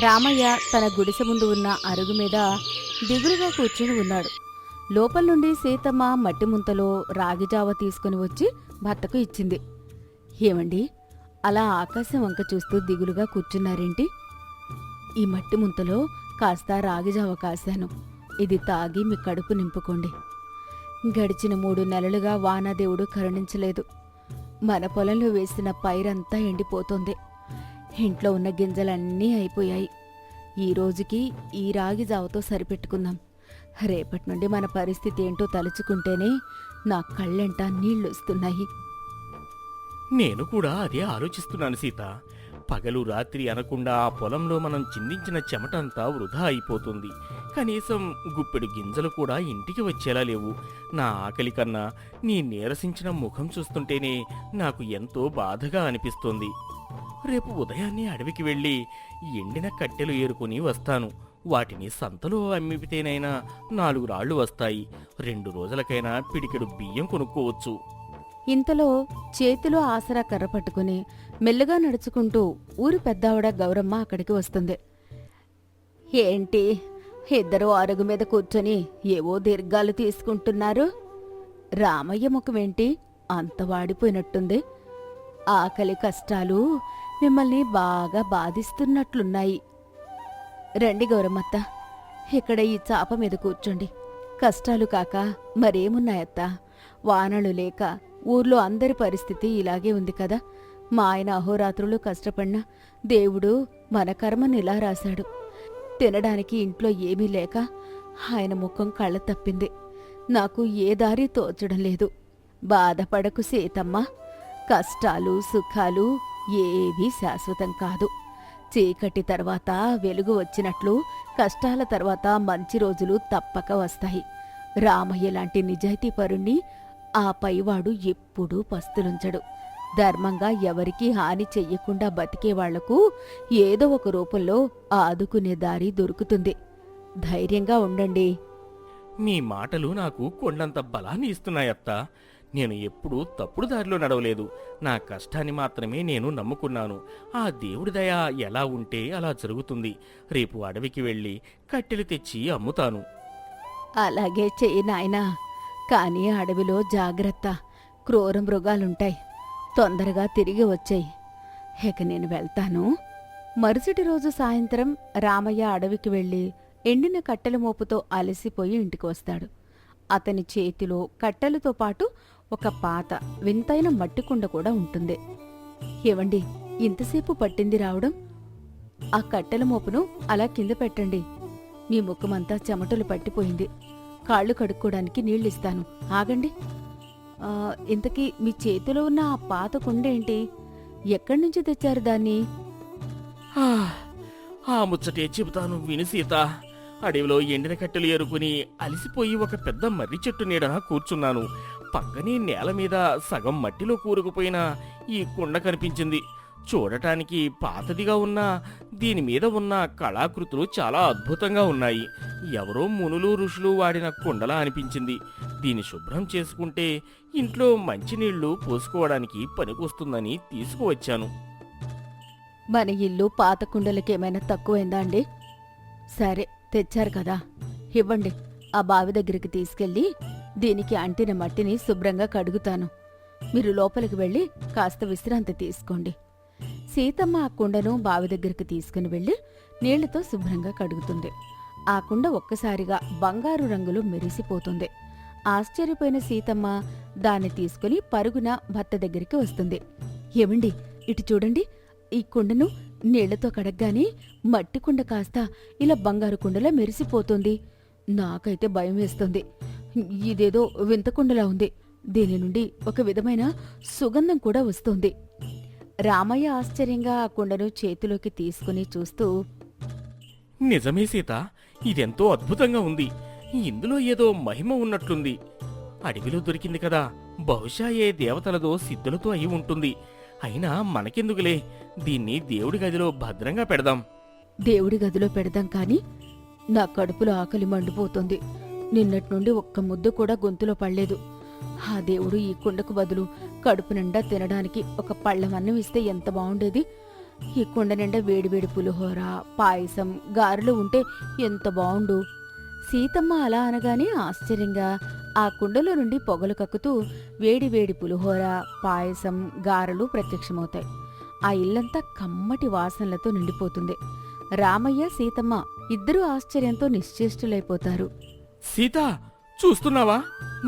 రామయ్య తన గుడిసె ముందు ఉన్న అరుగు మీద దిగులుగా కూర్చుని ఉన్నాడు. లోపల నుండి సీతమ్మ మట్టి ముంతలో రాగిజావ తీసుకుని వచ్చి భర్తకు ఇచ్చింది. ఏమండి, అలా ఆకాశం వంక చూస్తూ దిగులుగా కూర్చున్నారేంటి? ఈ మట్టి ముంతలో కాస్త రాగిజావ కాశాను, ఇది తాగి మీ కడుపు నింపుకోండి. గడిచిన 3 నెలలుగా వానాదేవుడు కరుణించలేదు. మన పొలంలో వేసిన పైరంతా ఎండిపోతోంది. ఇంట్లో ఉన్న గింజలన్నీ అయిపోయాయి. ఈ రోజుకి ఈ రాగి జావతో సరిపెట్టుకుందాం. రేపటి నుండి మన పరిస్థితి ఏంటో తలుచుకుంటేనే నా కళ్ళెంట నీళ్లొస్తున్నాయి. నేను కూడా అదే ఆలోచిస్తున్నాను సీత. పగలు రాత్రి అనకుండా ఆ పొలంలో మనం చిందించిన చెమటంతా వృధా అయిపోతుంది. కనీసం గుప్పెడు గింజలు కూడా ఇంటికి వచ్చేలా లేవు. నా ఆకలి కన్నా నీ నీరసించిన ముఖం చూస్తుంటేనే నాకు ఎంతో బాధగా అనిపిస్తోంది. రేపు ఉదయాన్నే అడవికి వెళ్ళి ఎండిన కట్టెలు ఏరుకుని వస్తాను. వాటిని సంతలో అమ్మితేనైనా 4 రాళ్లు వస్తాయి. 2 రోజులకైనా పిడికెడు బియ్యం కొనుక్కోవచ్చు. ఇంతలో చేతిలో ఆసరా కర్ర పట్టుకుని మెల్లగా నడుచుకుంటూ ఊరి పెద్దావిడ గౌరమ్మ అక్కడికి వస్తుంది. ఏంటి, ఇద్దరూ అరుగు మీద కూర్చొని ఏవో దీర్ఘాలు తీసుకుంటున్నారు? రామయ్య ముఖమేంటి అంత వాడిపోయినట్టుంది? ఆకలి కష్టాలు మిమ్మల్ని బాగా బాధిస్తున్నట్లున్నాయి. రండి గౌరమ్మత్త, ఇక్కడ ఈ చాప మీద కూర్చోండి. కష్టాలు కాక మరేమున్నాయత్తా? వానలు లేక ఊర్లో అందరి పరిస్థితి ఇలాగే ఉంది కదా. మా ఆయన అహోరాత్రులు కష్టపడినా దేవుడు మన కర్మను ఇలా రాశాడు. తినడానికి ఇంట్లో ఏమీ లేక ఆయన ముఖం కళ్ళ తప్పింది. నాకు ఏ దారి తోచడం లేదు. బాధపడకు సీతమ్మ, కష్టాలు సుఖాలు ఏవీ శాశ్వతం కాదు. చీకటి తర్వాత వెలుగు వచ్చినట్లు కష్టాల తర్వాత మంచి రోజులు తప్పక వస్తాయి. రామయ్య లాంటి నిజాయితీపరుణ్ణి ఆ పైవాడు ఎప్పుడూ పస్తులుంచడు. ధర్మంగా ఎవరికీ హాని చెయ్యకుండా బతికేవాళ్లకు ఏదో ఒక రూపంలో ఆదుకునే దారి దొరుకుతుంది. ధైర్యంగా ఉండండి. మీ మాటలు నాకు కొండంత బలాన్ని ఇస్తున్నాయత్తా. నేను ఎప్పుడూ తప్పుడు దారిలో నడవలేదు. నా కష్టాన్ని మాత్రమే నేను నమ్ముకున్నాను. ఆ దేవుడి దయ ఎలా ఉంటే అలా జరుగుతుంది. రేపు అడవికి వెళ్ళి కట్టెలు తెచ్చి అమ్ముతాను. అలాగే చెయ్యి నాయనా. కానీ అడవిలో జాగ్రత్త, క్రూర మృగాలుంటాయి. తొందరగా తిరిగి వచ్చేయి. ఇక నేను వెళ్తాను. మరుసటి రోజు సాయంత్రం రామయ్య అడవికి వెళ్ళి ఎండిన కట్టెల మోపుతో అలసిపోయి ఇంటికి వస్తాడు. అతని చేతిలో కట్టెలతో పాటు ఒక పాత వింతైన మట్టికుండ కూడా ఉంటుంది. ఏవండి, ఇంతసేపు పట్టింది రావడం? ఆ కట్టెల మోపును అలా కింద పెట్టండి. మీ ముఖమంతా చెమటలు పట్టిపోయింది. కాళ్ళు కడుక్కోవడానికి నీళ్ళిస్తాను, ఆగండి. ఇంతకీ మీ చేతిలో ఉన్న ఆ పాత కుండ ఏంటి? ఎక్కడి నుంచి తెచ్చారు దాన్ని? ఆ ముచ్చటే చెబుతాను విను సీత. అడవిలో ఎండిన కట్టెలు ఏరుకుని అలిసిపోయి ఒక పెద్ద మర్రి చెట్టు నీడన కూర్చున్నాను. పక్కనే నేల మీద సగం మట్టిలో కూరుకుపోయిన ఈ కుండ కనిపించింది. చూడటానికి పాతదిగా ఉన్నా దీని మీద ఉన్న కళాకృతులు చాలా అద్భుతంగా ఉన్నాయి. ఎవరో మునులు ఋషులు వాడిన కుండలా అనిపించింది. దీన్ని శుభ్రం చేసుకుంటే ఇంట్లో మంచినీళ్లు పోసుకోవడానికి పనికొస్తుందని తీసుకువచ్చాను. మన ఇల్లు పాత కుండలకేమైనా తక్కువైందా అండి? సరే, తెచ్చారు కదా, ఇవ్వండి. ఆ బావి దగ్గరికి తీసుకెళ్ళి దీనికి అంటిన మట్టిని శుభ్రంగా కడుగుతాను. మీరు లోపలికి వెళ్ళి కాస్త విశ్రాంతి తీసుకోండి. సీతమ్మ ఆ కుండను బావి దగ్గరికి తీసుకుని వెళ్ళి నీళ్లతో శుభ్రంగా కడుగుతుంది. ఆ కుండ ఒక్కసారిగా బంగారు రంగులో మెరిసిపోతుంది. ఆశ్చర్యపోయిన సీతమ్మ దాన్ని తీసుకుని పరుగున భర్త దగ్గరికి వస్తుంది. ఏమండి, ఇటు చూడండి. ఈ కుండను నీళ్లతో కడగ్గానే మట్టి కుండ కాస్త ఇలా బంగారు కుండలా మెరిసిపోతుంది. నాకైతే భయం వేస్తుంది. ఇదేదో వింత కుండలా ఉంది. దీని నుండి ఒక విధమైన సుగంధం కూడా వస్తుంది. రామయ్య ఆశ్చర్యంగా ఆ కుండను చేతిలోకి తీసుకుని చూస్తూ, నిజమే సీత, ఇదెంతో అద్భుతంగా ఉంది. ఇందులో ఏదో మహిమ ఉన్నట్లుంది. అడవిలో దొరికింది కదా, బహుశా ఏ దేవతలదో సిద్ధులతో అయి ఉంటుంది. అయినా మనకెందుకులే, దీన్ని దేవుడి గదిలో భద్రంగా పెడదాం. దేవుడి గదిలో పెడదాం కాని నా కడుపులో ఆకలి మండిపోతుంది. నిన్నటి నుండి ఒక్క ముద్ద కూడా గొంతులో పడలేదు. ఆ దేవుడు ఈ కుండకు బదులు కడుపు నిండా తినడానికి ఒక పళ్ళెమన్నం ఇస్తే ఎంత బాగుండేది. ఈ కుండ నిండా వేడివేడి పులిహోర, పాయసం, గారెలు ఉంటే ఎంత బావుండు. సీతమ్మ అలా అనగానే ఆశ్చర్యంగా ఆ కుండలో నుండి పొగలు కక్కుతూ వేడివేడి పులిహోర, పాయసం, గారెలు ప్రత్యక్షమవుతాయి. ఆ ఇల్లంతా కమ్మటి వాసనలతో నిండిపోతుంది. రామయ్య, సీతమ్మ ఇద్దరూ ఆశ్చర్యంతో నిశ్చేష్టులైపోతారు. సీత, చూస్తున్నావా?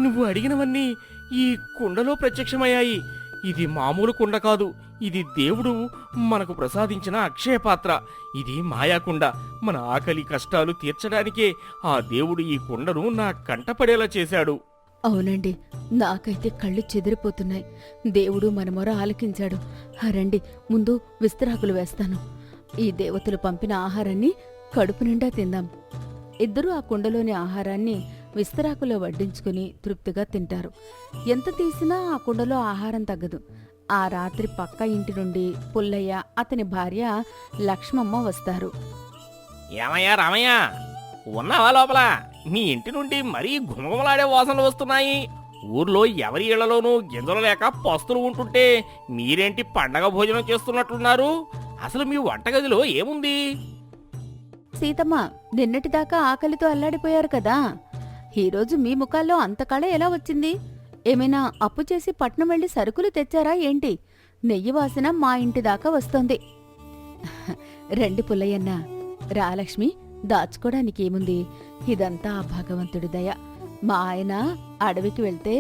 నువ్వు అడిగినవన్నీ ఈ కుండలో ప్రత్యక్షమయ్యాయి. ఇది మామూలు కుండ కాదు, ఇది దేవుడు మనకు ప్రసాదించిన అక్షయపాత్ర. ఇది మాయాకుండ. మన ఆకలి కష్టాలు తీర్చడానికే ఆ దేవుడు ఈ కుండను నా కంటపడేలా చేశాడు. అవునండి, నాకైతే కళ్ళు చెదిరిపోతున్నాయి. దేవుడు మన మొర ఆలకించాడు. రండి, ముందు విస్తరాకులు వేస్తాను. ఈ దేవతలు పంపిన ఆహారాన్ని కడుపు నిండా తిందాం. ఇద్దరూ ఆ కుండలోని ఆహారాన్ని విస్తరాకులో వడ్డించుకుని తృప్తిగా తింటారు. ఎంత తీసినా ఆ కుండలో ఆహారం తగ్గదు. ఆ రాత్రి పక్క ఇంటి నుండి పుల్లయ్య, అతని భార్య లక్ష్మమ్మ వస్తారు. ఏమయ్యా రామయ్య, ఉన్నావా లోపల? మీ ఇంటి నుండి మరీ గుమగుమలాడే వాసనలు వస్తున్నాయి. ఊర్లో ఎవరి ఇళ్లలోనూ గింజలు లేక పస్తులు ఉంటుంటే మీరేంటి పండగ భోజనం చేస్తున్నట్లున్నారు? అసలు మీ వంటగదిలో ఏముంది? సీతమ్మ, నిన్నటిదాకా ఆకలితో అల్లాడిపోయారు కదా. ఈరోజు మీ ముఖాల్లో అంత కళ ఎలా వచ్చింది? ఏమైనా అప్పు చేసి పట్నం వెళ్లి సరుకులు తెచ్చారా ఏంటి? నెయ్యి వాసన మా ఇంటి దాకా వస్తోంది. రండి పుల్లయ్యన్న, రాలక్ష్మి, దాచుకోడానికేముంది? ఇదంతా ఆ భగవంతుడి దయ. మా ఆయన అడవికి వెళ్తే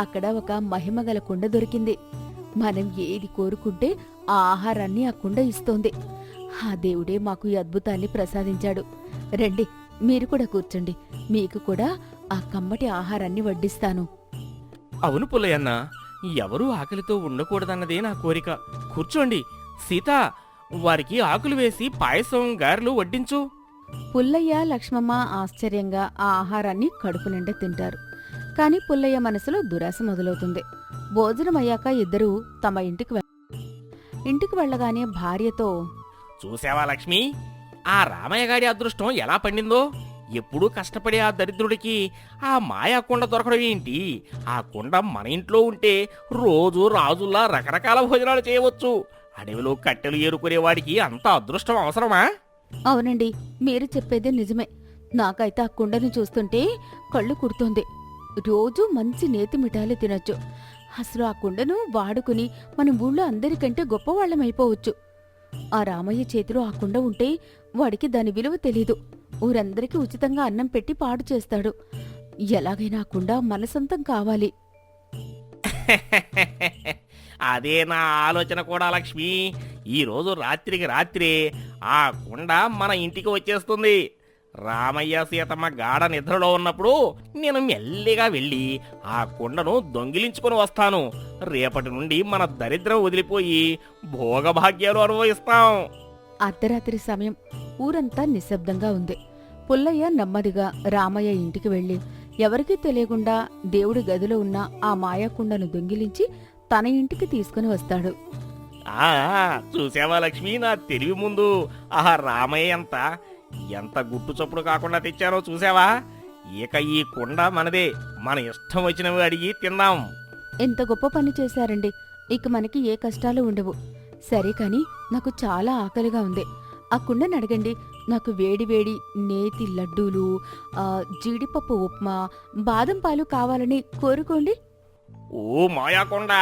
అక్కడ ఒక మహిమగల కుండ దొరికింది. మనం ఏది కోరుకుంటే ఆ ఆహారాన్ని ఆ కుండ ఇస్తోంది. ఆ దేవుడే మాకు ఈ అద్భుతాన్ని ప్రసాదించాడు. రండి, మీరు కూడా కూర్చోండి. మీకు కూడా ఆ కమ్మటి ఆహారాన్ని వడ్డిస్తాను. అవును పుల్లయ్యన్న, ఎవరూ ఆకలితో ఉండకూడదన్నదే నా కోరిక. కూర్చోండి. సీత, వారికి ఆకులు వేసి పాయసం, గారెలు వడ్డించు. పుల్లయ్య, లక్ష్మమ్మ ఆశ్చర్యంగా ఆ ఆహారాన్ని కడుపు నిండా తింటారు. కాని పుల్లయ్య మనసులో దురాశ మొదలవుతుంది. భోజనమయ్యాక ఇద్దరూ తమ ఇంటికి వెళ్ళగానే భార్యతో, చూసావా లక్ష్మి, ఆ రామయ్య గారి అదృష్టం ఎలా పండిందో? ఎప్పుడూ కష్టపడే ఆ దరిద్రుడికి ఆ మాయా కుండ దొరకడం ఏంటి? ఆ కుండ మన ఇంట్లో ఉంటే రోజు రాజుల్లా రకరకాల భోజనాలు చేయవచ్చు. అడవిలో కట్టెలు ఏరుకునేవాడికి అంత అదృష్టం అవసరమా? అవునండి, మీరు చెప్పేదే నిజమే. నాకైతే ఆ కుండని చూస్తుంటే కళ్ళు కుడుతోంది. రోజూ మంచి నేతి మిఠాయిలు తినొచ్చు. అసలు ఆ కుండను వాడుకుని మన ఊళ్ళో అందరికంటే గొప్పవాళ్లమైపోవచ్చు. ఆ రామయ్య చేతిలో ఆ కుండ ఉంటే వాడికి దాని విలువ తెలీదు. ఊరందరికీ ఉచితంగా అన్నం పెట్టి పాడు చేస్తాడు. ఎలాగైనా ఆ కుండ మన సొంతం కావాలి. అదే నా ఆలోచన కూడా లక్ష్మి. ఈరోజు రాత్రికి రాత్రే ఆ కుండ మన ఇంటికి వచ్చేస్తుంది. రామయ్య, సీతమ్మ గాఢ నిద్రలో ఉన్నప్పుడు నేను మెల్లిగా వెళ్ళి ఆ కుండను దొంగిలించుకొని వస్తాను. రేపటి నుండి మన దరిద్రం వదిలిపోయి భోగభాగ్యాలు అనుభవిస్తాం. అర్ధరాత్రి సమయం. ఊరంతా నిశ్శబ్దంగా ఉంది. పుల్లయ్య నెమ్మదిగా రామయ్య ఇంటికి వెళ్లి ఎవరికీ తెలియకుండా దేవుడి గదిలో ఉన్న ఆ మాయాకుండను దొంగిలించి తన ఇంటికి తీసుకుని వస్తాడు. ఆ చూసావా లక్ష్మి, నా తెలివి ముందు ఆ రామయ్య ఎంత గుట్టు చప్పుడు కాకుండా తెచ్చారో చూసావా? ఇక ఈ కుండ మనదే. మన ఇష్టం వచ్చినవి అడిగి తిందాం. ఎంత గొప్ప పని చేశారండి. ఇక మనకి ఏ కష్టాలు ఉండవు. సరే కాని నాకు చాలా ఆకలిగా ఉంది. ఆ కుండని అడగండి. నాకు వేడివేడి నేతి లడ్డూలు, జీడిపప్పు ఉప్మా, బాదం పాలు కావాలని కోరుకోండి. ఓ మాయాకొండ,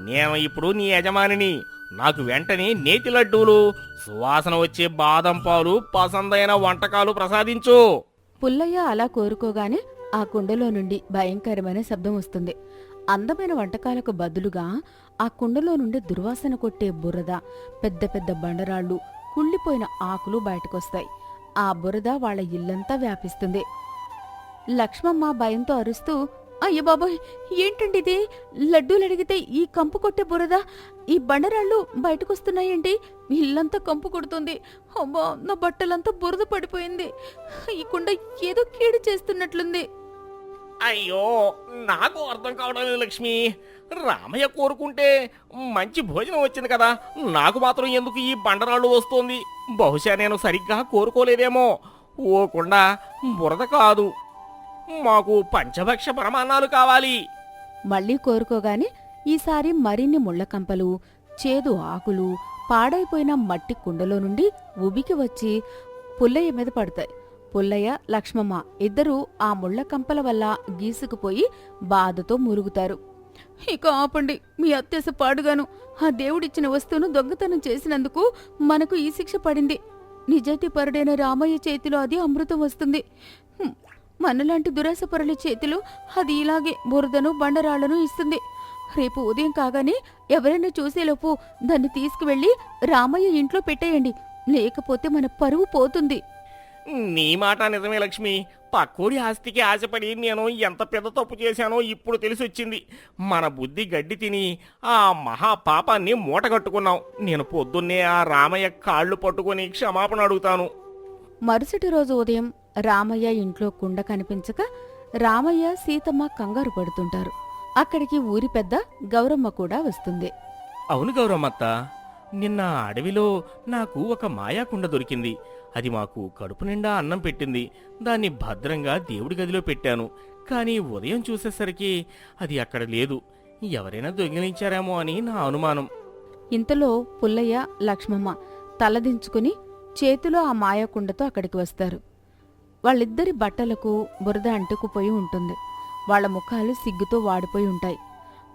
నేను ఇప్పుడు నీ యజమానిని. నాకు వెంటనే నేతి లడ్డూలు, సువాసన వచ్చే బాదం పాలు, పసందైన వంటకాలు ప్రసాదించు. పుల్లయ్య అలా కోరుకోగానే ఆ కుండలో నుండి భయంకరమైన శబ్దం వస్తుంది. అందమైన వంటకాలకు బదులుగా ఆ కుండలో నుండి దుర్వాసన కొట్టే బురద, పెద్ద పెద్ద బండరాళ్లు, కుళ్ళిపోయిన ఆకులు బయటకొస్తాయి. ఆ బురద వాళ్ల ఇల్లంతా వ్యాపిస్తుంది. లక్ష్మమ్మ భయంతో అరుస్తూ, అయ్య బాబోయ్, ఏంటండిది? లడ్డూలడిగితే ఈ కంపు కొట్టే బురద, ఈ బండరాళ్ళు బయటకొస్తున్నాయండి. ఇల్లంతా కంపు కొడుతుంది. అమ్మా, నా బట్టలంతా బురద పడిపోయింది. ఈ కుండ ఏదో కీడు చేస్తున్నట్లుంది. అయ్యో, నాకు అర్థం కావడం లేదు లక్ష్మి. రామయ్య కోరుకుంటే మంచి భోజనం వచ్చింది కదా, నాకు మాత్రం ఎందుకు ఈ బండరాళ్ళు వస్తోంది? బహుశా నేను సరిగ్గా కోరుకోలేదేమో. ఓకుండా బురద కాదు, మాకు పంచభక్ష పరమాన్నాలు కావాలి. మళ్ళీ కోరుకోగానే ఈసారి మరిన్ని ముళ్ళకంపలు, చేదు ఆకులు, పాడైపోయిన మట్టి కుండలో నుండి ఉబికి వచ్చి పుల్లయ్య మీద పడతాయి. పుల్లయ్య, లక్ష్మమ్మ ఇద్దరూ ఆ ముళ్ళకంపల వల్ల గీసుకుపోయి బాధతో మురుగుతారు. ఇక ఆపండి, మీ అత్యాస పాడుగాను. ఆ దేవుడిచ్చిన వస్తువును దొంగతనం చేసినందుకు మనకు ఈ శిక్ష పడింది. నిజాయితీపరుడైన రామయ్య చేతిలో అది అమృతం వస్తుంది. మనలాంటి దురాశపరుల చేతిలో అది ఇలాగే బురదను, బండరాళ్లను ఇస్తుంది. రేపు ఉదయం కాగానే ఎవరైనా చూసేలోపు దాన్ని తీసుకువెళ్ళి రామయ్య ఇంట్లో పెట్టేయండి. లేకపోతే మన పరువు పోతుంది. నీ మాట నిజమే లక్ష్మి. పక్కోడి ఆస్తికి ఆశపడి నేను ఎంత పెద్ద తప్పు చేశానో ఇప్పుడు తెలిసొచ్చింది. మన బుద్ధి గడ్డి తిని ఆ మహాపాపాన్ని మూటగట్టుకున్నాం. నేను పొద్దున్నే ఆ రామయ్య కాళ్ళు పట్టుకొని క్షమాపణ అడుగుతాను. మరుసటి రోజు ఉదయం రామయ్య ఇంట్లో కుండ కనిపించక రామయ్య, సీతమ్మ కంగారు పడుతుంటారు. అక్కడికి ఊరి పెద్ద గౌరమ్మ కూడా వస్తుంది. అవును గౌరమ్మత్త, నిన్న అడవిలో నాకు ఒక మాయాకుండ దొరికింది. అది మాకు కడుపు నిండా అన్నం పెట్టింది. దాన్ని భద్రంగా దేవుడి గదిలో పెట్టాను. కానీ ఉదయం చూసేసరికి అది అక్కడ లేదు. ఎవరైనా దొంగిలించారేమో అని నా అనుమానం. ఇంతలో పుల్లయ్య, లక్ష్మమ్మ తలదించుకుని చేతిలో ఆ మాయాకుండతో అక్కడికి వస్తారు. వాళ్ళిద్దరి బట్టలకు బురద అంటుకుపోయి ఉంటుంది. వాళ్ల ముఖాలు సిగ్గుతో వాడిపోయి ఉంటాయి.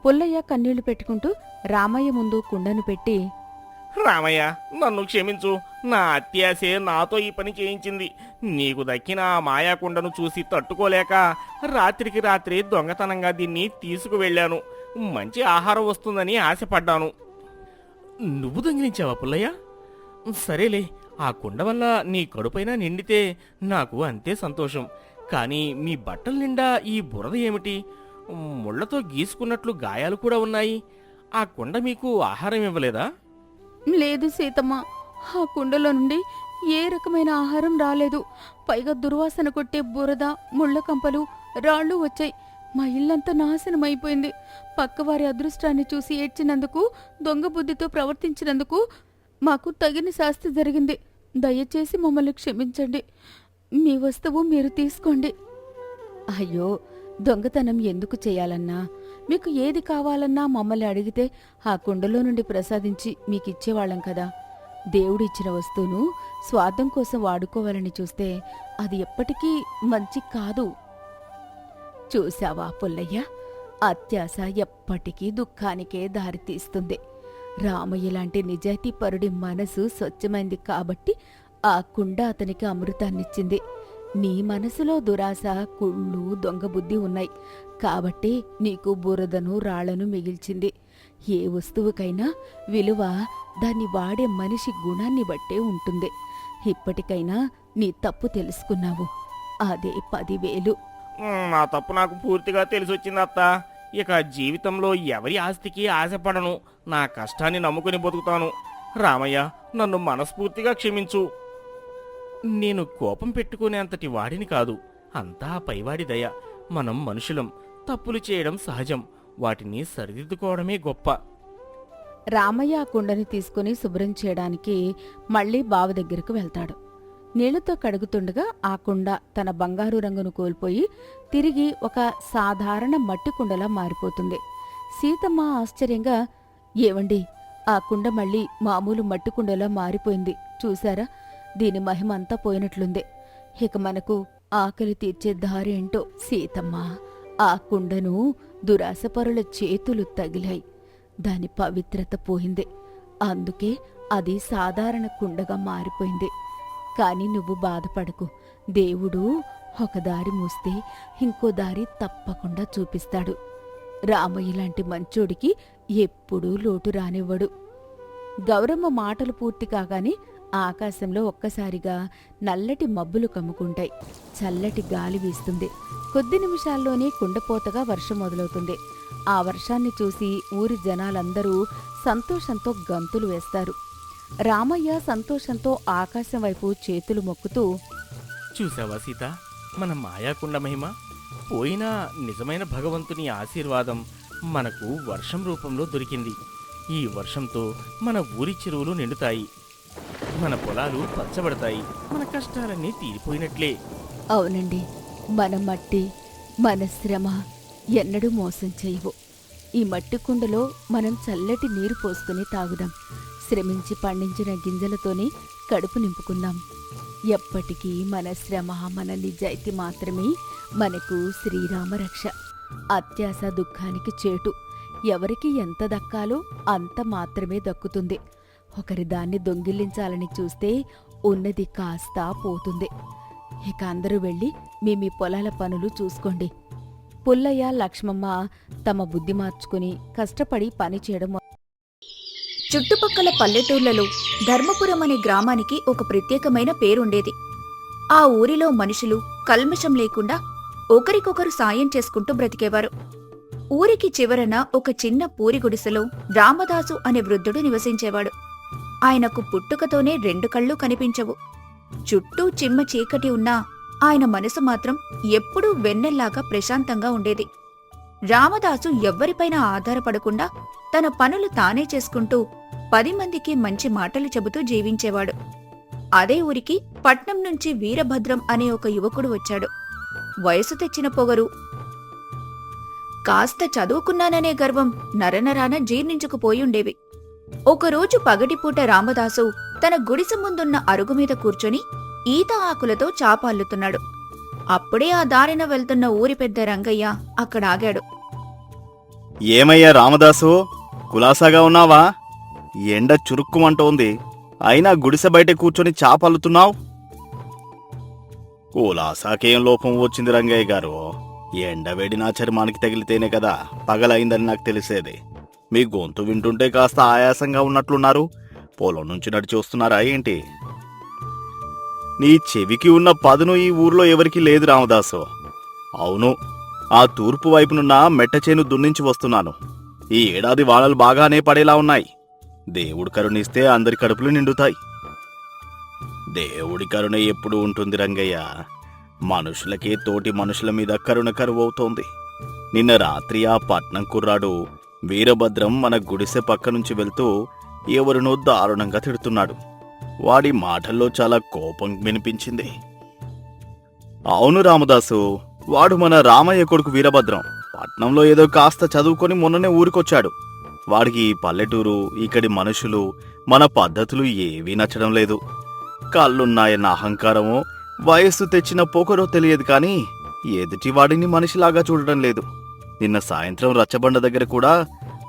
పుల్లయ్య కన్నీళ్లు పెట్టుకుంటూ రామయ్య ముందు కుండను పెట్టి, రామయ్య, నన్ను క్షమించు. నా అత్యాసే నాతో ఈ పని చేయించింది. నీకు దక్కిన ఆ మాయాకుండను చూసి తట్టుకోలేక రాత్రికి రాత్రి దొంగతనంగా దీన్ని తీసుకువెళ్ళాను. మంచి ఆహారం వస్తుందని ఆశపడ్డాను. నువ్వు దొంగిలించావా పుల్లయ్య? సరేలే, ఆ కుండ వల్ల నీ కడుపైనా నిండితే నాకు అంతే సంతోషం. కానీ మీ బట్టల నిండా ఈ బురద ఏమిటి? ముళ్లతో గీసుకున్నట్లు గాయాలు కూడా ఉన్నాయి. ఆ కుండ మీకు ఆహారం ఇవ్వలేదా? లేదు సీతమ్మ, ఆ కుండలో నుండి ఏ రకమైన ఆహారం రాలేదు. పైగా దుర్వాసన కొట్టే బురద, ముళ్ళకంపలు, రాళ్ళు వచ్చాయి. మా ఇల్లంతా నాశనమైపోయింది. పక్కవారి అదృష్టాన్ని చూసి ఏడ్చినందుకు, దొంగ బుద్ధితో ప్రవర్తించినందుకు మాకు తగిన శాస్తి జరిగింది. దయచేసి మమ్మల్ని క్షమించండి. మీ వస్తువు మీరు తీసుకోండి. అయ్యో, దొంగతనం ఎందుకు చేయాలన్నా? మీకు ఏది కావాలన్నా మమ్మల్ని అడిగితే ఆ కుండలో నుండి ప్రసాదించి మీకిచ్చేవాళ్ళం కదా. దేవుడిచ్చిన వస్తువును స్వార్థం కోసం వాడుకోవాలని చూస్తే అది ఎప్పటికీ మంచి కాదు. చూశావా పుల్లయ్య, అత్యాశ ఎప్పటికీ దుఃఖానికే దారితీస్తుంది. రామయ్య లాంటి నిజాయితీపరుడి మనసు స్వచ్ఛమైంది కాబట్టి ఆ కుండ అతనికి అమృతాన్నిచ్చింది. నీ మనసులో దురాశ, కుళ్ళు, దొంగబుద్ధి ఉన్నాయి కాబట్టి నీకు బురదను, రాళ్లను మిగిల్చింది. ఏ వస్తువుకైనా విలువ దాన్ని వాడే మనిషి గుణాన్ని బట్టే ఉంటుంది. ఇప్పటికైనా నీ తప్పు తెలుసుకున్నావు. అదే 10,000. నా తప్పు నాకు పూర్తిగా తెలిసొచ్చింది అత్త. ఇక జీవితంలో ఎవరి ఆస్తికి ఆశపడను. నా కష్టాన్ని నమ్ముకుని బతుకుతాను. రామయ్య, నన్ను మనస్ఫూర్తిగా క్షమించు. నేను కోపం పెట్టుకునేంతటి వాడిని కాదు. అంతా పైవాడి దయ. మనం మనుషులం. తప్పులు చేయడం సహజం. వాటిని సరిదిద్దుకోవడమే గొప్ప. రామయ్య ఆ కుండని తీసుకుని శుభ్రం చేయడానికి మళ్లీ బావి దగ్గరకు వెళ్తాడు. నీళ్లతో కడుగుతుండగా ఆ కుండ తన బంగారు రంగును కోల్పోయి తిరిగి ఒక సాధారణ మట్టి కుండలా మారిపోతుంది. సీతమ్మ ఆశ్చర్యంగా, ఏవండి, ఆ కుండ మళ్ళీ మామూలు మట్టి కుండలా మారిపోయింది చూశారా? దీని మహిమ అంతా పోయినట్లుంది. ఇక మనకు ఆకలి తీర్చే దారేంటో. సీతమ్మ, ఆ కుండను దురాశపరుల చేతులు తగిలాయి. దాని పవిత్రత పోయింది. అందుకే అది సాధారణ కుండగా మారిపోయింది. కాని నువ్వు బాధపడకు. దేవుడు ఒక దారి మూస్తే ఇంకో దారి తప్పకుండా చూపిస్తాడు. రామయ్య లాంటి మంచోడికి ఎప్పుడూ లోటు రానివ్వడు. గౌరమ్మ మాటలు పూర్తి కాగానే ఆకాశంలో ఒక్కసారిగా నల్లటి మబ్బులు కమ్ముకుంటాయి. చల్లటి గాలి వీస్తుంది. కొద్ది నిమిషాల్లోనే కుండపోతగా వర్షం మొదలవుతుంది. ఆ వర్షాన్ని చూసి ఊరి జనాలందరూ సంతోషంతో గంతులు వేస్తారు. రామయ్య సంతోషంతో ఆకాశం వైపు చేతులు మొక్కుతూ, చూసావా సీత, మన మాయాకుండ మహిమ? పోయినా నిజమైన భగవంతుని ఆశీర్వాదం మనకు వర్షం రూపంలో దొరికింది. ఈ వర్షంతో మన ఊరి చెరువులు నిండుతాయి. మన పొలాలు పచ్చబడతాయి. మన కష్టాలన్నీ తీరిపోయినట్లే. అవునండి, మన మట్టి, మన శ్రమ ఎన్నడూ మోసం చేయవు. ఈ మట్టి కుండలో మనం చల్లటి నీరు పోసుకుని తాగుదాం. శ్రమించి పండించిన గింజలతోనే కడుపు నింపుకుందాం. ఎప్పటికీ మన శ్రమ, మన నిజాయితీ మాత్రమే మనకు శ్రీరామ రక్ష. అత్యాశ దుఃఖానికి చేటు. ఎవరికి ఎంత దక్కాలో అంత మాత్రమే దక్కుతుంది. ఒకరి దాన్ని దొంగిలించాలని చూస్తే ఉన్నది కాస్త పోతుంది. ఇక అందరూ వెళ్ళి మీ పొలాల పనులు చూసుకోండి. పుల్లయ్య, లక్ష్మమ్మ తమ బుద్ధి మార్చుకుని కష్టపడి పని చేయడం. చుట్టుపక్కల పల్లెటూర్లలో ధర్మపురం అనే గ్రామానికి ఒక ప్రత్యేకమైన పేరుండేది. ఆ ఊరిలో మనుషులు కల్మషం లేకుండా ఒకరికొకరు సాయం చేసుకుంటూ బ్రతికేవారు. ఊరికి చివరన ఒక చిన్న పూరి గుడిసెలో రామదాసు అనే వృద్ధుడు నివసించేవాడు. ఆయనకు పుట్టుకతోనే 2 కళ్ళు కనిపించవు. చుట్టూ చిమ్మ చీకటి ఉన్నా ఆయన మనసు మాత్రం ఎప్పుడూ వెన్నెల్లాగా ప్రశాంతంగా ఉండేది. రామదాసు ఎవ్వరిపైనా ఆధారపడకుండా తన పనులు తానే చేసుకుంటూ 10 మందికి మంచి మాటలు చెబుతూ జీవించేవాడు. అదే ఊరికి పట్నం నుంచి వీరభద్రం అనే ఒక యువకుడు వచ్చాడు. వయసు తెచ్చిన పొగరు, కాస్త చదువుకున్నాననే గర్వం నరనరాన జీర్ణించుకుపోయుండేవి. ఒకరోజు పగటిపూట రామదాసు తన గుడిసె ముందున్న అరుగుమీద కూర్చొని ఈత ఆకులతో చాపల్లుతున్నాడు. అప్పుడే ఆ దారిన వెళ్తున్న ఊరి పెద్ద రంగయ్య అక్కడ ఆగాడు. ఏమయ్యా రామదాసు, కులాసాగా ఉన్నావా? ఎండ చురుక్కుమంటోంది, అయినా గుడిసె బయట కూర్చొని చాపల్లుతున్నావు. కులాసాకేం లోపం వచ్చింది రంగయ్య గారు? ఎండవేడి నా చర్మానికి తగిలితేనే కదా పగలైందని నాకు తెలిసేది. మీ గొంతు వింటుంటే కాస్త ఆయాసంగా ఉన్నట్లున్నారు. పొలం నుంచి నడిచి వస్తున్నారా ఏంటి? నీ చెవికి ఉన్న పదును ఈ ఊర్లో ఎవరికీ లేదు రామదాసు. అవును, ఆ తూర్పు వైపునున్న మెట్టచేను దున్నించి వస్తున్నాను. ఈ ఏడాది వానలు బాగానే పడేలా ఉన్నాయి. దేవుడి కరుణిస్తే అందరి కడుపులు నిండుతాయి. దేవుడి కరుణ ఎప్పుడు ఉంటుంది రంగయ్య. మనుషులకే తోటి మనుషుల మీద కరుణ కరువవుతోంది. నిన్న రాత్రి ఆ పట్నం కుర్రాడు వీరభద్రం మన గుడిసె పక్క నుంచి వెళ్తూ ఎవరినో దారుణంగా తిడుతున్నాడు. వాడి మాటల్లో చాలా కోపం వినిపించింది. అవును రామదాసు, వాడు మన రామయ్య కొడుకు వీరభద్రం. పట్నంలో ఏదో కాస్త చదువుకొని మొన్ననే ఊరికొచ్చాడు. వాడికి ఈ పల్లెటూరు, ఇక్కడి మనుషులు, మన పద్ధతులు ఏవీ నచ్చడం లేదు. కళ్ళున్నాయన్న అహంకారమో, వయస్సు తెచ్చిన పొగరో తెలియదు కానీ ఎదుటివాడిని మనిషిలాగా చూడడం లేదు. నిన్న సాయంత్రం రచ్చబండ దగ్గర కూడా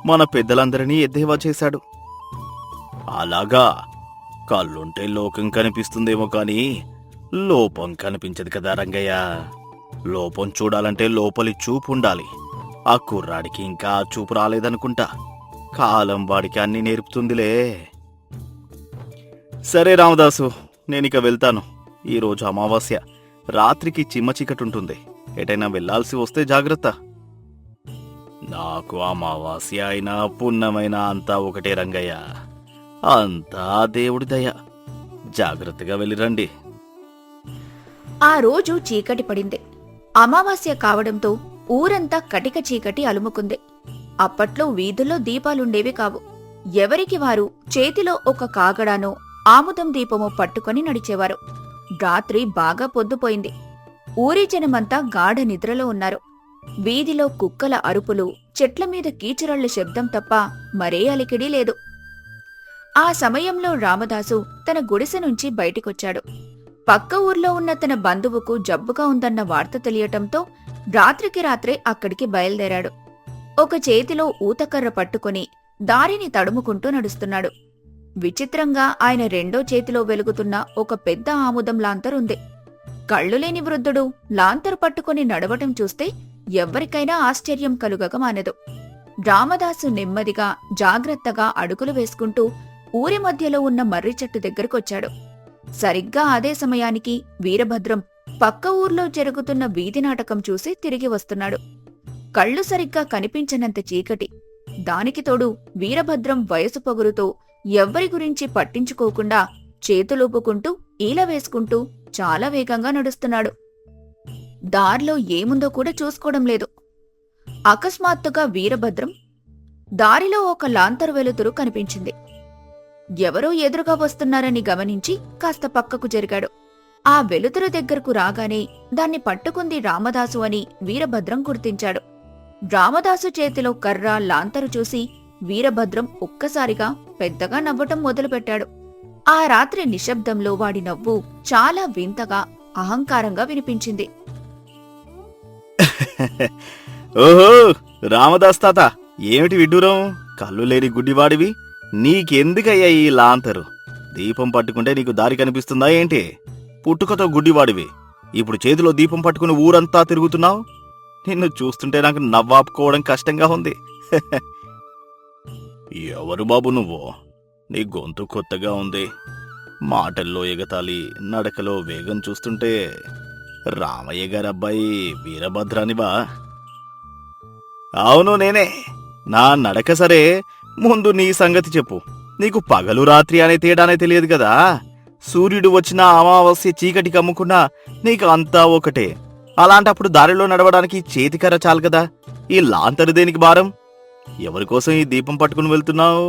మన పెద్దలందరినీ ఎద్దేవా చేశాడు. అలాగా? కళ్ళుంటే లోకం కనిపిస్తుందేమో కానీ లోపం కనిపించదు కదా రంగయ్య. లోపం చూడాలంటే లోపలి చూపు ఉండాలి. ఆ కుర్రాడికి ఇంకా ఆ చూపు రాలేదనుకుంటా. కాలం వాడికి అన్నీ నేర్పుతుందిలే. సరే రామదాసు, నేనిక వెళ్తాను. ఈరోజు అమావాస్య, రాత్రికి చిమ్మ చీకటుంటుంది. ఎటైనా వెళ్లాల్సి వస్తే జాగ్రత్త. నాకు అమావాస్య అయినా పున్నమైనా అంతా ఒకటే రంగయ్య. అంతా దేవుడి దయ. జాగ్రత్తగా వెళ్ళిరండి. ఆ రోజు చీకటి పడింది. అమావాస్య కావడంతో ఊరంతా కటిక చీకటి అలుముకుంది. అప్పట్లో వీధుల్లో దీపాలుండేవి కావు. ఎవరికి వారు చేతిలో ఒక కాగడానో ఆముదం దీపమో పట్టుకొని నడిచేవారు. రాత్రి బాగా పొద్దుపోయింది. ఊరి జనమంతా గాఢ నిద్రలో ఉన్నారు. వీధిలో కుక్కల అరుపులు, చెట్ల మీద కీచురళ్ల శబ్దం తప్ప మరే అలికిడి లేదు. ఆ సమయంలో రామదాసు తన గుడిసె నుంచి బయటికొచ్చాడు. పక్క ఊర్లో ఉన్న తన బంధువుకు జబ్బుగా ఉందన్న వార్త తెలియటంతో రాత్రికి రాత్రే అక్కడికి బయలుదేరాడు. ఒక చేతిలో ఊతకర్ర పట్టుకుని దారిని తడుముకుంటూ నడుస్తున్నాడు. విచిత్రంగా ఆయన రెండో చేతిలో వెలుగుతున్న ఒక పెద్ద ఆముదం లాంతరుంది. కళ్ళులేని వృద్ధుడు లాంతరు పట్టుకుని నడవటం చూస్తే ఎవ్వరికైనా ఆశ్చర్యం కలుగక మానదు. రామదాసు నెమ్మదిగా జాగ్రత్తగా అడుగులు వేసుకుంటూ ఊరి మధ్యలో ఉన్న మర్రి చెట్టు దగ్గరకొచ్చాడు. సరిగ్గా అదే సమయానికి వీరభద్రం పక్క ఊర్లో జరుగుతున్న వీధి నాటకం చూసి తిరిగి వస్తున్నాడు. కళ్ళు సరిగ్గా కనిపించనంత చీకటి. దానికి తోడు వీరభద్రం వయసు పొగురుతో ఎవ్వరి గురించి పట్టించుకోకుండా చేతులూపుకుంటూ ఈల వేసుకుంటూ చాలా వేగంగా నడుస్తున్నాడు. దారిలో ఏముందో కూడా చూసుకోవడం లేదు. అకస్మాత్తుగా వీరభద్రం దారిలో ఒక లాంతరు వెలుతురు కనిపించింది. ఎవరో ఎదురుగా వస్తున్నారని గమనించి కాస్త పక్కకు జరిగాడు. ఆ వెలుతురు దగ్గరకు రాగానే దాన్ని పట్టుకుంది రామదాసు అని వీరభద్రం గుర్తించాడు. రామదాసు చేతిలో కర్ర లాంతరు చూసి వీరభద్రం ఒక్కసారిగా పెద్దగా నవ్వటం మొదలుపెట్టాడు. ఆ రాత్రి నిశ్శబ్దంలో వాడి నవ్వు చాలా వింతగా, అహంకారంగా వినిపించింది. ఓహో, రామదాస్ తాత, ఏమిటి విడ్డూరం? కళ్ళు లేని గుడ్డివాడివి, నీకెందుకయ్యా ఈ లాంతరు? దీపం పట్టుకుంటే నీకు దారి కనిపిస్తుందా ఏంటి? పుట్టుకతో గుడ్డివాడివి, ఇప్పుడు చేతిలో దీపం పట్టుకుని ఊరంతా తిరుగుతున్నావు. నిన్ను చూస్తుంటే నాకు నవ్వాపుకోవడం కష్టంగా ఉంది. ఎవరు బాబు నువ్వు? నీ గొంతు కొత్తగా ఉంది. మాటల్లో ఎగతాళి, నడకలో వేగం చూస్తుంటే రామయ్య గారి అబ్బాయి వీరభద్రానివా? అవును, నేనే. నా నడక సరే, ముందు నీ సంగతి చెప్పు. నీకు పగలు రాత్రి అనే తేడానే తెలియదు కదా. సూర్యుడు వచ్చినా అమావాస్య చీకటి కమ్ముకున్నా నీకు అంతా ఒకటే. అలాంటప్పుడు దారిలో నడవడానికి చేతికర్ర చాలు కదా. ఈ లాంతరు దేనికి భారం? ఎవరికోసం ఈ దీపం పట్టుకుని వెళ్తున్నావు?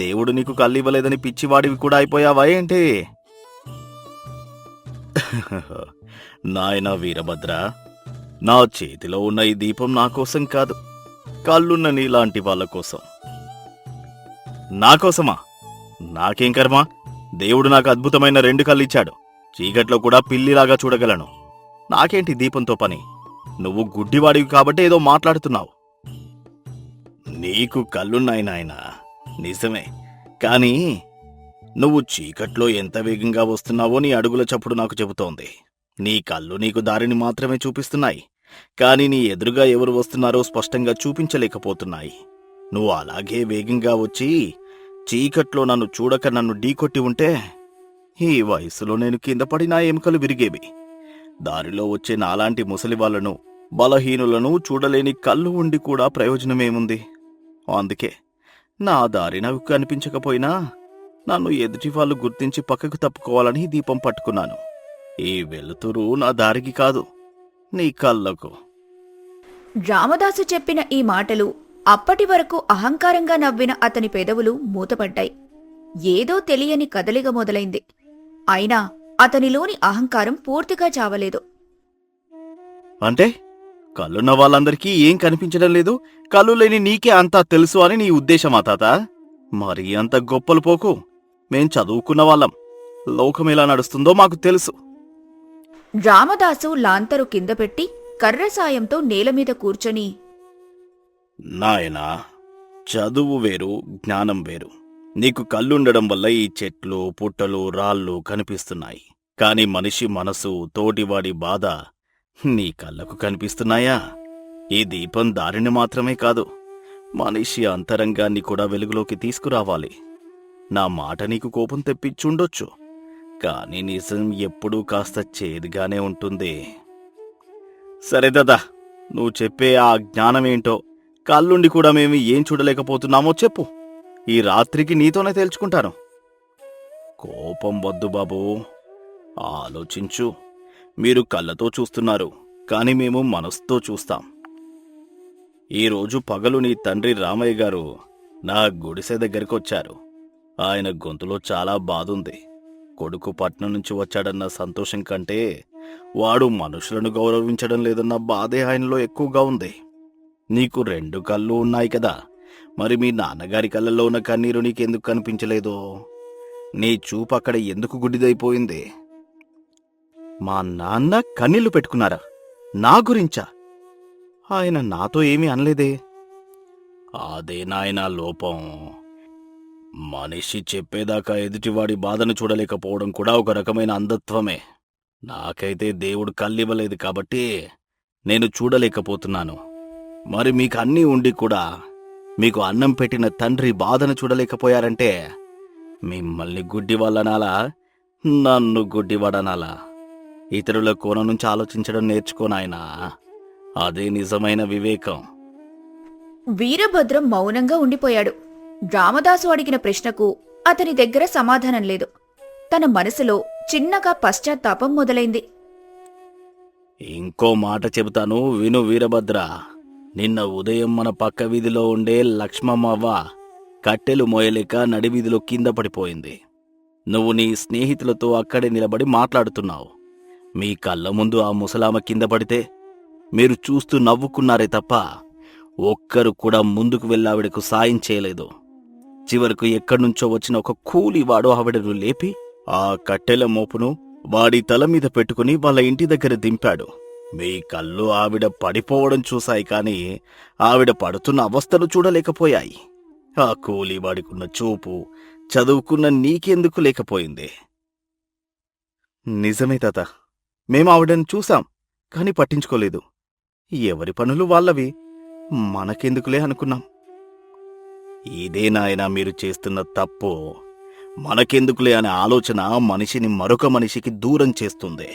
దేవుడు నీకు కళ్ళివ్వలేదని పిచ్చివాడివి కూడా అయిపోయావా ఏంటి? నాయనా వీరభద్ర, నా చేతిలో ఉన్న ఈ దీపం నా కోసం కాదు, కళ్ళున్న నీలాంటి వాళ్ళ కోసం. నా కోసమా? నాకేం కర్మ? దేవుడు నాకు అద్భుతమైన 2 కళ్ళు ఇచ్చాడు. చీకట్లో కూడా పిల్లిలాగా చూడగలను. నాకేంటి దీపంతో పని? నువ్వు గుడ్డివాడివి కాబట్టి ఏదో మాట్లాడుతున్నావు. నీకు కళ్ళున్నాయి నాయనా, నిజమే. కానీ నువ్వు చీకట్లో ఎంత వేగంగా వస్తున్నావో నీ అడుగుల చప్పుడు నాకు చెబుతోంది. నీ కళ్ళు నీకు దారిని మాత్రమే చూపిస్తున్నాయి, కానీ నీ ఎదురుగా ఎవరు వస్తున్నారో స్పష్టంగా చూపించలేకపోతున్నాయి. నువ్వు అలాగే వేగంగా వచ్చి చీకట్లో నన్ను చూడక నన్ను ఢీకొట్టి ఉంటే ఈ వయసులో నేను కింద పడి నా ఎముకలు విరిగేవి. దారిలో వచ్చే నాలాంటి ముసలి వాళ్లను, బలహీనులను చూడలేని కళ్ళు ఉండి కూడా ప్రయోజనమేముంది? అందుకే నా దారి నాకు కనిపించకపోయినా నన్ను ఎదుటి వాళ్ళు గుర్తించి పక్కకు తప్పుకోవాలని దీపం పట్టుకున్నాను. ఈ వెలుతురు నా దారికి కాదు, నీ కళ్ళకు. రామదాసు చెప్పిన ఈ మాటలు అప్పటి వరకు అహంకారంగా నవ్విన అతని పెదవులు మూతపడ్డాయి. ఏదో తెలియని కదలిక మొదలైంది. అయినా అతనిలోని అహంకారం పూర్తిగా చావలేదు. అంటే కళ్ళున్న వాళ్ళందరికీ ఏం కనిపించడం లేదు, కళ్ళు లేని నీకే అంతా తెలుసు అని నీ ఉద్దేశమా తాత? మరీ అంత గొప్పలు పోకు. మేం చదువుకున్న వాళ్ళం, లోకం ఎలా నడుస్తుందో మాకు తెలుసు. రామదాసు లాంతరు కింద పెట్టి కర్ర సాయంతో నేలమీద కూర్చొని, నాయనా, చదువు వేరు, జ్ఞానం వేరు. నీకు కళ్ళుండడం వల్ల ఈ చెట్లు, పుట్టలు, రాళ్ళు కనిపిస్తున్నాయి. కాని మనిషి మనసు, తోటివాడి బాధ నీ కళ్ళకు కనిపిస్తున్నాయా? ఈ దీపం దారిని మాత్రమే కాదు, మనిషి అంతరంగాన్ని కూడా వెలుగులోకి తీసుకురావాలి. నా మాట నీకు కోపం తెప్పించుండొచ్చు, కాని నిజం ఎప్పుడూ కాస్త చేదుగానే ఉంటుంది. సరే దాదా, నువ్వు చెప్పే ఆ జ్ఞానమేంటో, కళ్ళుండి కూడా మేము ఏం చూడలేకపోతున్నామో చెప్పు. ఈ రాత్రికి నీతోనే తేల్చుకుంటాను. కోపం వద్దు బాబూ, ఆలోచించు. మీరు కళ్ళతో చూస్తున్నారు, కాని మేము మనసుతో చూస్తాం. ఈరోజు పగలు నీ తండ్రి రామయ్య గారు నా గుడిసె దగ్గరికొచ్చారు. ఆయన గొంతులో చాలా బాధుంది. కొడుకు పట్నం నుంచి వచ్చాడన్న సంతోషం కంటే వాడు మనుషులను గౌరవించడం లేదన్న బాధే ఆయనలో ఎక్కువగా ఉంది. నీకు 2 కళ్ళు ఉన్నాయి కదా, మరి మీ నాన్నగారి కళ్ళల్లో ఉన్న కన్నీరు నీకెందుకు కనిపించలేదో? నీ చూపు అక్కడ ఎందుకు గుడ్డిదైపోయింది? మా నాన్న కన్నీళ్లు పెట్టుకున్నారా? నా గురించా? ఆయన నాతో ఏమీ అనలేదే. అదే నాయనా లోపం. మనిషి చెప్పేదాకా ఎదుటివాడి బాధను చూడలేకపోవడం కూడా ఒక రకమైన అంధత్వమే. నాకైతే దేవుడు కళ్ళివ్వలేదు కాబట్టి నేను చూడలేకపోతున్నాను. మరి మీకు అన్నీ ఉండి కూడా మీకు అన్నం పెట్టిన తండ్రి బాధను చూడలేకపోయారంటే మిమ్మల్ని గుడ్డివాళ్ళనాలా, నన్ను గుడ్డివాడనాలా? ఇతరుల కోణం నుంచి ఆలోచించడం నేర్చుకోనాయనా, అదే నిజమైన వివేకం. వీరభద్రం మౌనంగా ఉండిపోయాడు. రామదాసు అడిగిన ప్రశ్నకు అతని దగ్గర సమాధానం లేదు. తన మనసులో చిన్నగా పశ్చాత్తాపం మొదలైంది. ఇంకో మాట చెబుతాను విను వీరభద్ర. నిన్న ఉదయం మన పక్క వీధిలో ఉండే లక్ష్మమ్మవ్వ కట్టెలు మోయలేక నడివీధిలో కింద పడిపోయింది. నువ్వు నీ స్నేహితులతో అక్కడే నిలబడి మాట్లాడుతున్నావు. మీ కళ్ళ ముందు ఆ ముసలామ కింద పడితే మీరు చూస్తూ నవ్వుకున్నారే తప్ప ఒక్కరు కూడా ముందుకు వెళ్ళి ఆవిడకు సాయం చేయలేదు. చివరకు ఎక్కడ్నుంచో వచ్చిన ఒక కూలివాడు ఆవిడను లేపి ఆ కట్టెల మోపును వాడి తల మీద పెట్టుకుని వాళ్ళ ఇంటి దగ్గర దింపాడు. మీ కళ్ళు ఆవిడ పడిపోవడం చూశాయి, కాని ఆవిడ పడుతున్న అవస్థలు చూడలేకపోయాయి. ఆ కూలివాడికున్న చూపు చదువుకున్న నీకెందుకు లేకపోయింది? నిజమే తాత, మేము ఆవిడని చూశాం, కాని పట్టించుకోలేదు. ఎవరి పనులు వాళ్ళవి, మనకెందుకులే అనుకున్నాం. ఇదే నాయనా మీరు చేస్తున్న తప్పు. మనకెందుకులే అనే ఆలోచన మనిషిని మరొక మనిషికి దూరం చేస్తుంది.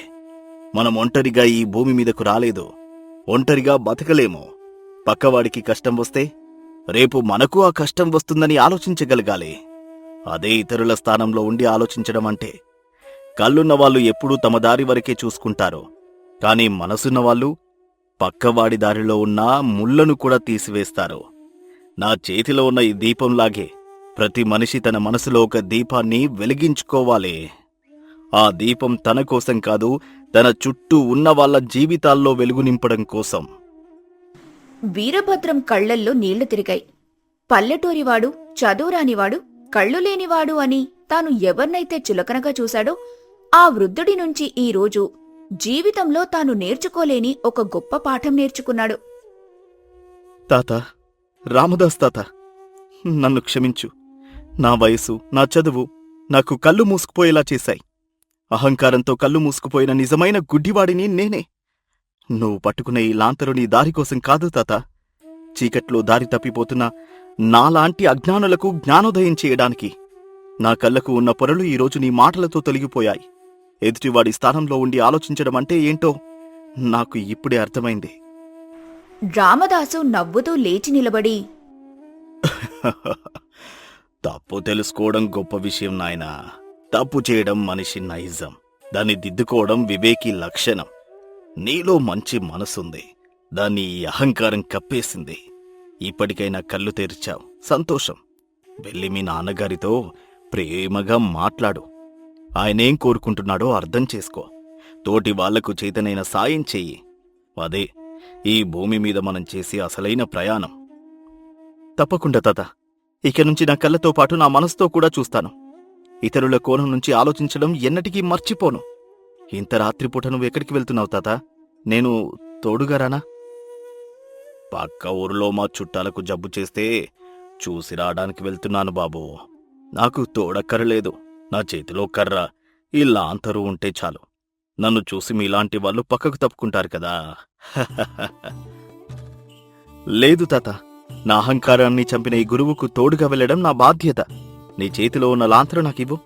మనం ఒంటరిగా ఈ భూమి మీదకు రాలేదు, ఒంటరిగా బతకలేము. పక్కవాడికి కష్టం వస్తే రేపు మనకు ఆ కష్టం వస్తుందని ఆలోచించగలగాలి. అదే ఇతరుల స్థానంలో ఉండి ఆలోచించడం అంటే. కళ్ళున్నవాళ్ళు ఎప్పుడూ తమ దారి వరకే చూసుకుంటారు, కాని మనసున్నవాళ్ళు పక్కవాడి దారిలో ఉన్న ముళ్లను కూడా తీసివేస్తారు. నా చేతిలో ఉన్న ఈ దీపంలాగే ప్రతి మనిషి తన మనసులో ఒక దీపాన్ని వెలిగించుకోవాలి. ఆ దీపం తన కోసం కాదు, తన చుట్టూ ఉన్న వాళ్ళ జీవితాల్లో వెలుగు నింపడం కోసం. వీరభద్రం కళ్లల్లో నీళ్లు తిరిగాయి. పల్లెటూరివాడు, చదువురానివాడు, కళ్ళు లేనివాడు అని తాను ఎవర్నైతే చులకనగా చూశాడో ఆ వృద్ధుడి నుంచి ఈ రోజు జీవితంలో తాను నేర్చుకోలేని ఒక గొప్ప పాఠం నేర్చుకున్నాడు. తాత, రామదాస్ తాత, నన్ను క్షమించు. నా వయసు, నా చదువు నాకు కళ్ళు మూసుకుపోయేలా చేశాయి. అహంకారంతో కళ్ళు మూసుకుపోయిన నిజమైన గుడ్డివాడిని నేనే. నువ్వు పట్టుకునే ఈ లాంతరు నీ దారికోసం కాదు తాత. చీకట్లో దారి తప్పిపోతున్న నాలాంటి అజ్ఞానులకు జ్ఞానోదయం చేయడానికి. నా కళ్ళకు ఉన్న పొరలు ఈరోజు నీ మాటలతో తొలగిపోయాయి. ఎదుటివాడి స్థానంలో ఉండి ఆలోచించడం అంటే ఏంటో నాకు ఇప్పుడే అర్థమైంది. రామదాసు నవ్వుతూ లేచి నిలబడి, తప్పు తెలుసుకోవడం గొప్ప విషయం నాయనా. తప్పు చేయడం మనిషి నైజం, దాన్ని దిద్దుకోవడం వివేకి లక్షణం. నీలో మంచి మనసుంది, దాన్ని ఈ అహంకారం కప్పేసింది. ఇప్పటికైనా కళ్ళు తెరిచావు, సంతోషం. వెళ్ళి మీ నాన్నగారితో ప్రేమగా మాట్లాడు. ఆయనేం కోరుకుంటున్నాడో అర్థం చేసుకో. తోటి వాళ్లకు చేతనైన సాయం చెయ్యి. అదే ఈ భూమి మీద మనం చేసే అసలైన ప్రయాణం. తప్పకుండా తాత, ఇక నుంచి నా కళ్ళతో పాటు నా మనసుతో కూడా చూస్తాను. ఇతరుల కోణం నుంచి ఆలోచించడం ఎన్నటికీ మర్చిపోను. ఇంత రాత్రిపూట నువ్వు ఎక్కడికి వెళ్తున్నావు తాత? నేను తోడుగా రానా? పక్క ఊరిలో మా చుట్టాలకు జబ్బు చేస్తే చూసి రావడానికి వెళ్తున్నాను బాబూ. నాకు తోడక్కరలేదు. నా చేతిలో కర్ర, ఈ లాంతరు ఉంటే చాలు. నన్ను చూసి మీలాంటి వాళ్ళు పక్కకు తప్పుకుంటారు కదా. లేదు తాత, నా అహంకారాన్ని చంపిన ఈ గురువుకు తోడుగా వెళ్లడం నా బాధ్యత. నీ చేతిలో ఉన్న లాంతరు నాకివ్వు.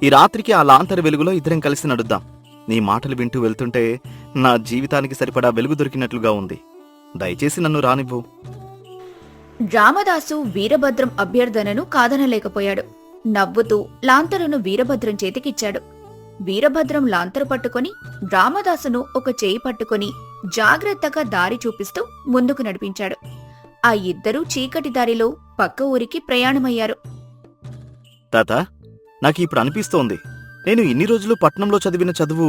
ఈ రాత్రికి ఆ లాంతరు వెలుగులో ఇద్దరం కలిసి నడుద్దాం. నీ మాటలు వింటూ వెళ్తుంటే నా జీవితానికి సరిపడా వెలుగు దొరికినట్లుగా ఉంది. దయచేసి నన్ను రానివ్వు. రామదాసు వీరభద్రం అభ్యర్థనను కాదనలేకపోయాడు. నవ్వుతూ లాంతరును వీరభద్రం చేతికిచ్చాడు. వీరభద్రం లాంతరు పట్టుకొని రామదాసును ఒక చేయి పట్టుకొని జాగ్రత్తగా దారి చూపిస్తూ ముందుకు నడిపించాడు. ఆ ఇద్దరూ చీకటి దారిలో పక్క ఊరికి ప్రయాణమయ్యారు. తాత, నాకిప్పుడు అనిపిస్తోంది, నేను ఇన్ని రోజులు పట్నంలో చదివిన చదువు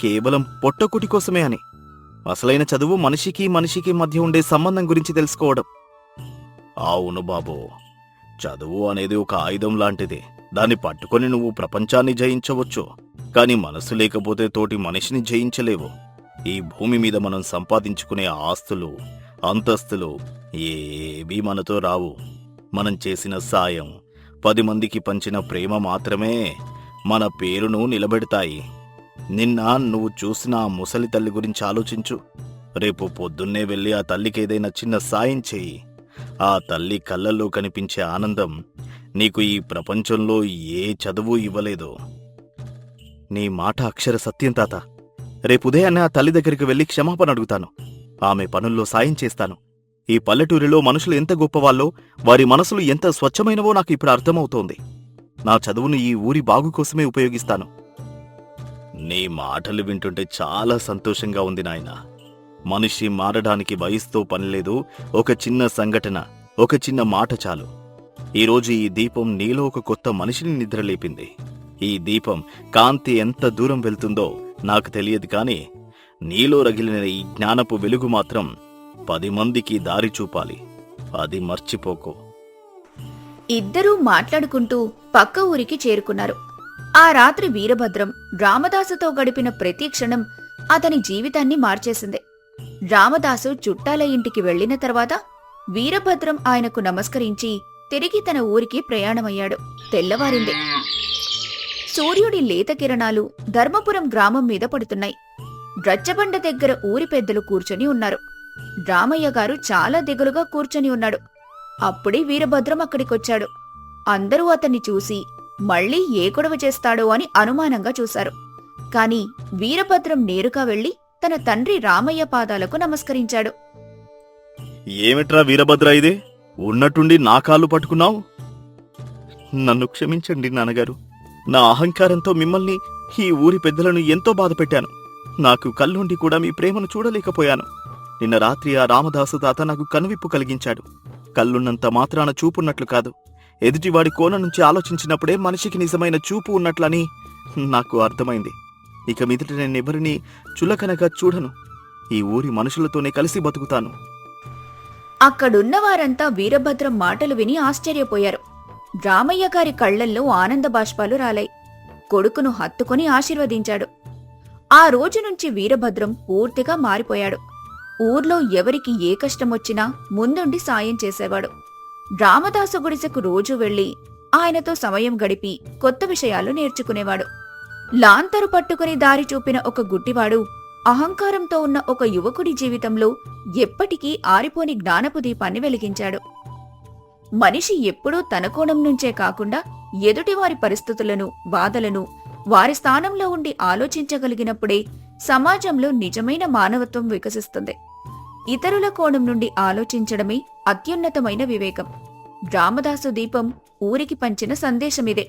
కేవలం పొట్టకుటి కోసమే అని. అసలైన చదువు మనిషికి మనిషికి మధ్య ఉండే సంబంధం గురించి తెలుసుకోవడం. అవును బాబూ, చదువు అనేది ఒక ఆయుధం లాంటిది. దాన్ని పట్టుకొని నువ్వు ప్రపంచాన్ని జయించవచ్చు, కాని మనసు లేకపోతే తోటి మనిషిని జయించలేవు. ఈ భూమి మీద మనం సంపాదించుకునే ఆస్తులు, అంతస్తులు ఏవీ మనతో రావు. మనం చేసిన సాయం, 10 మందికి పంచిన ప్రేమ మాత్రమే మన పేరును నిలబెడతాయి. నిన్న నువ్వు చూసిన ఆ ముసలి తల్లి గురించి ఆలోచించు. రేపు పొద్దున్నే వెళ్ళి ఆ తల్లికి ఏదైనా చిన్న సాయం చెయ్యి. ఆ తల్లి కళ్ళల్లో కనిపించే ఆనందం నీకు ఈ ప్రపంచంలో ఏ చదువు ఇవ్వలేదు. నీ మాట అక్షర సత్యం తాత. రేపు ఉదయాన్నే ఆ తల్లి దగ్గరికి వెళ్ళి క్షమాపణ అడుగుతాను. ఆమె పనుల్లో సాయం చేస్తాను. ఈ పల్లెటూరిలో మనుషులు ఎంత గొప్పవాళ్ళో, వారి మనసులు ఎంత స్వచ్ఛమైనవో నాకు ఇప్పుడు అర్థమవుతోంది. నా చదువును ఈ ఊరి బాగు కోసమే ఉపయోగిస్తాను. నీ మాటలు వింటుంటే చాలా సంతోషంగా ఉంది నాయనా. మనిషి మారడానికి వయసుతో పనిలేదు. ఒక చిన్న సంఘటన, ఒక చిన్న మాట చాలు. ఈరోజు ఈ దీపం నీలో ఒక కొత్త మనిషిని నిద్రలేపింది. ఈ దీపం కాంతి ఎంత దూరం వెళ్తుందో నాకు తెలియదు, కాని నీలో రగిలిన ఈ జ్ఞానపు వెలుగు మాత్రం 10 మందికి దారి చూపాలి. అది మర్చిపోకు. ఇద్దరూ మాట్లాడుకుంటూ పక్క ఊరికి చేరుకున్నారు. ఆ రాత్రి వీరభద్రం రామదాసుతో గడిపిన ప్రతి క్షణం అతని జీవితాన్ని మార్చేసింది. రామదాసు చుట్టాల ఇంటికి వెళ్లిన తర్వాత వీరభద్రం ఆయనకు నమస్కరించి తిరిగి తన ఊరికి ప్రయాణమయ్యాడు. తెల్లవారింది. సూర్యుడి లేత కిరణాలు ధర్మపురం గ్రామం మీద పడుతున్నాయి. రచ్చబండ దగ్గర ఊరి పెద్దలు కూర్చొని ఉన్నారు. రామయ్య గారు చాలా దిగులుగా కూర్చొని ఉన్నాడు. అప్పుడే వీరభద్రం అక్కడికొచ్చాడు. అందరూ అతన్ని చూసి మళ్ళీ ఏ గొడవ చేస్తాడో అని అనుమానంగా చూశారు. కాని వీరభద్రం నేరుగా వెళ్లి తన తండ్రి రామయ్య పాదాలకు నమస్కరించాడు. ఏమిట్రా వీరభద్ర, ఇది ఉన్నట్టుండి నా కాళ్ళు పట్టుకున్నావు? నన్ను క్షమించండి నాన్నగారు. నా అహంకారంతో మిమ్మల్ని, ఈ ఊరి పెద్దలను ఎంతో బాధపెట్టాను. నాకు కళ్ళుండి కూడా మీ ప్రేమను చూడలేకపోయాను. నిన్న రాత్రి ఆ రామదాసు తాత నాకు కనువిప్పు కలిగించాడు. కళ్ళున్నంత మాత్రాన చూపున్నట్లు కాదు, ఎదుటివాడి కోణం నుంచి ఆలోచించినప్పుడే మనిషికి నిజమైన చూపు ఉన్నట్లని నాకు అర్థమైంది. ఇక మీదట నేనెవరిని చులకనగా చూడను. ఈ ఊరి మనుషులతోనే కలిసి బతుకుతాను. అక్కడున్నవారంతా వీరభద్రం మాటలు విని ఆశ్చర్యపోయారు. రామయ్య గారి కళ్లల్లో ఆనంద బాష్పాలు రాలాయి. కొడుకును హత్తుకొని ఆశీర్వదించాడు. ఆ రోజు నుంచి వీరభద్రం పూర్తిగా మారిపోయాడు. ఊర్లో ఎవరికి ఏ కష్టమొచ్చినా ముందుండి సాయం చేసేవాడు. రామదాసు గుడిసెకు రోజూ వెళ్లి ఆయనతో సమయం గడిపి కొత్త విషయాలు నేర్చుకునేవాడు. లాంతరు పట్టుకుని దారి చూపిన ఒక గుడ్డివాడు అహంకారంతో ఉన్న ఒక యువకుడి జీవితంలో ఎప్పటికీ ఆరిపోని జ్ఞానపు దీపాన్ని వెలిగించాడు. మనిషి ఎప్పుడూ తన కోణం నుంచే కాకుండా ఎదుటివారి పరిస్థితులను, బాధలను వారి స్థానంలో ఉండి ఆలోచించగలిగినప్పుడే సమాజంలో నిజమైన మానవత్వం వికసిస్తుంది. ఇతరుల కోణం నుండి ఆలోచించడమే అత్యున్నతమైన వివేకం. రామదాసు దీపం ఊరికి పంచిన సందేశమిదే.